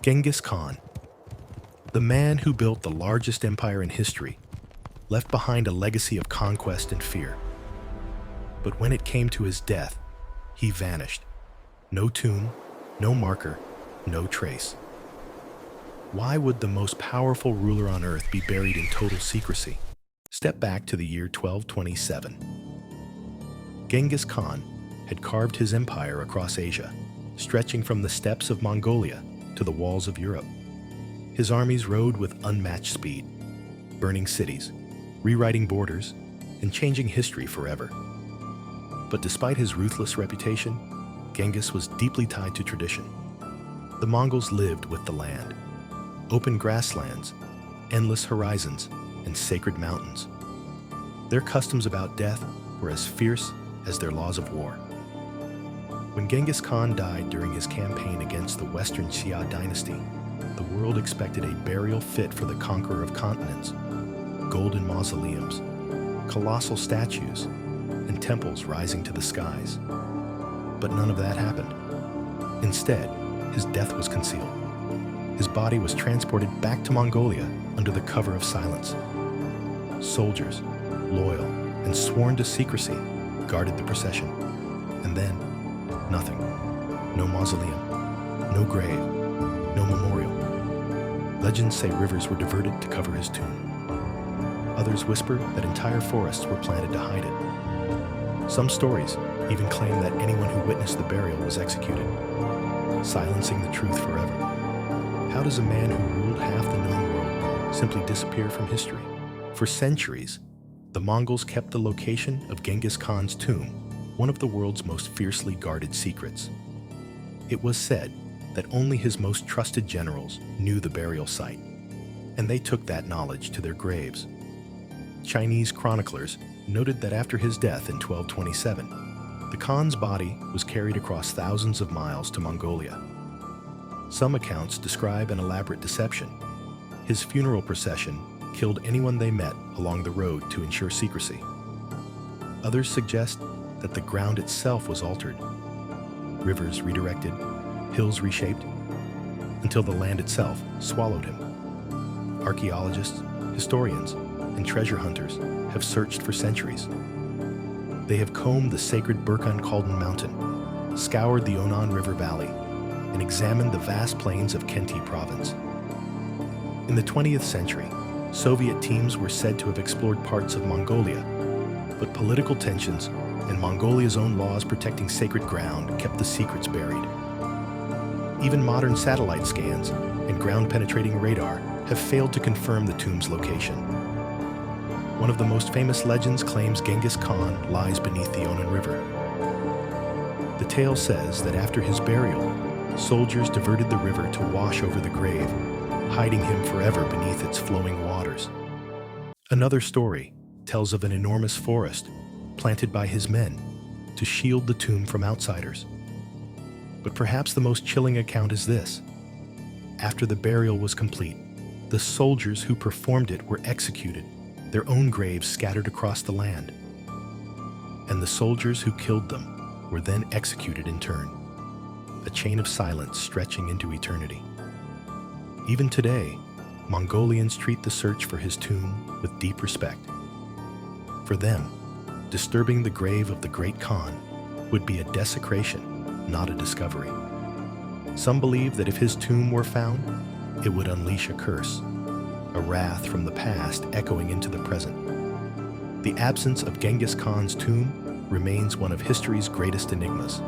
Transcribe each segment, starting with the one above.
Genghis Khan, the man who built the largest empire in history, left behind a legacy of conquest and fear. But when it came to his death, he vanished. No tomb, no marker, no trace. Why would the most powerful ruler on earth be buried in total secrecy? Step back to the year 1227. Genghis Khan had carved his empire across Asia, stretching from the steppes of Mongolia to the walls of Europe. His armies rode with unmatched speed, burning cities, rewriting borders, and changing history forever. But despite his ruthless reputation, Genghis was deeply tied to tradition. The Mongols lived with the land, open grasslands, endless horizons, and sacred mountains. Their customs about death were as fierce as their laws of war. When Genghis Khan died during his campaign against the Western Xia dynasty, the world expected a burial fit for the conqueror of continents: golden mausoleums, colossal statues, and temples rising to the skies. But none of that happened. Instead, his death was concealed. His body was transported back to Mongolia under the cover of silence. Soldiers, loyal and sworn to secrecy, guarded the procession. And then, nothing. No mausoleum, no grave, no memorial. Legends say rivers were diverted to cover his tomb. Others whisper that entire forests were planted to hide it. Some stories even claim that anyone who witnessed the burial was executed, silencing the truth forever. How does a man who ruled half the known world simply disappear from history? For centuries, the Mongols kept the location of Genghis Khan's tomb one of the world's most fiercely guarded secrets. It was said that only his most trusted generals knew the burial site, and they took that knowledge to their graves. Chinese chroniclers noted that after his death in 1227, the Khan's body was carried across thousands of miles to Mongolia. Some accounts describe an elaborate deception. His funeral procession killed anyone they met along the road to ensure secrecy. Others suggest that the ground itself was altered, rivers redirected, hills reshaped, until the land itself swallowed him. Archaeologists, historians, and treasure hunters have searched for centuries. They have combed the sacred Burkhan-Khaldan mountain, scoured the Onan River Valley, and examined the vast plains of Khenti province. In the 20th century, Soviet teams were said to have explored parts of Mongolia, but political tensions and Mongolia's own laws protecting sacred ground kept the secrets buried. Even modern satellite scans and ground-penetrating radar have failed to confirm the tomb's location. One of the most famous legends claims Genghis Khan lies beneath the Onan River. The tale says that after his burial, soldiers diverted the river to wash over the grave, hiding him forever beneath its flowing waters. Another story tells of an enormous forest planted by his men to shield the tomb from outsiders. But perhaps the most chilling account is this. After the burial was complete, the soldiers who performed it were executed, their own graves scattered across the land. And the soldiers who killed them were then executed in turn, a chain of silence stretching into eternity. Even today, Mongolians treat the search for his tomb with deep respect. For them, disturbing the grave of the great Khan would be a desecration, not a discovery. Some believe that if his tomb were found, it would unleash a curse, a wrath from the past echoing into the present. The absence of Genghis Khan's tomb remains one of history's greatest enigmas.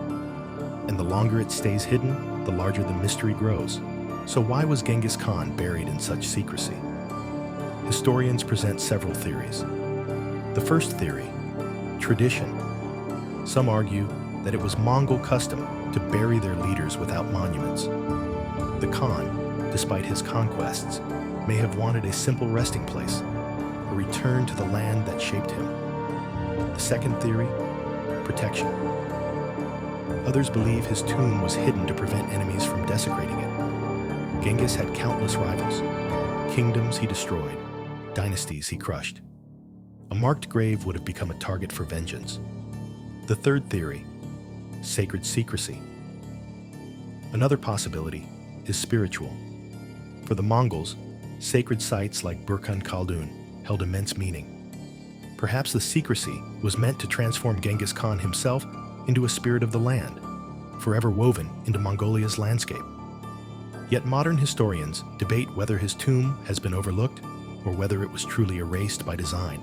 And the longer it stays hidden, the larger the mystery grows. So why was Genghis Khan buried in such secrecy? Historians present several theories. The first theory, tradition. Some argue that it was Mongol custom to bury their leaders without monuments. The Khan, despite his conquests, may have wanted a simple resting place, a return to the land that shaped him. The second theory, protection. Others believe his tomb was hidden to prevent enemies from desecrating it. Genghis had countless rivals, kingdoms he destroyed, dynasties he crushed. A marked grave would have become a target for vengeance. The third theory, sacred secrecy. Another possibility is spiritual. For the Mongols, sacred sites like Burkhan Khaldun held immense meaning. Perhaps the secrecy was meant to transform Genghis Khan himself into a spirit of the land, forever woven into Mongolia's landscape. Yet modern historians debate whether his tomb has been overlooked or whether it was truly erased by design.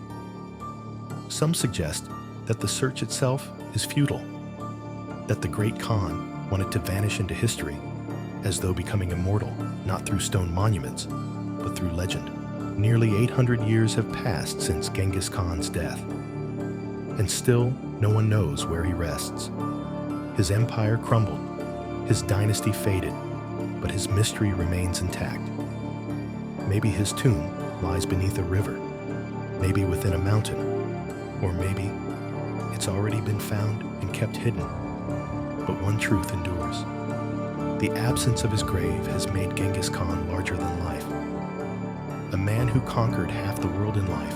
Some suggest that the search itself is futile, that the great Khan wanted to vanish into history, as though becoming immortal not through stone monuments, but through legend. Nearly 800 years have passed since Genghis Khan's death, and still no one knows where he rests. His empire crumbled, his dynasty faded, but his mystery remains intact. Maybe his tomb lies beneath a river, maybe within a mountain, or maybe it's already been found and kept hidden. But one truth endures. The absence of his grave has made Genghis Khan larger than life. A man who conquered half the world in life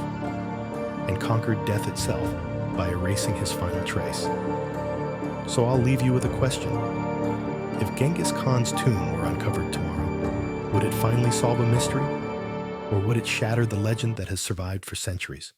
and conquered death itself by erasing his final trace. So I'll leave you with a question. If Genghis Khan's tomb were uncovered tomorrow, would it finally solve a mystery? Or would it shatter the legend that has survived for centuries?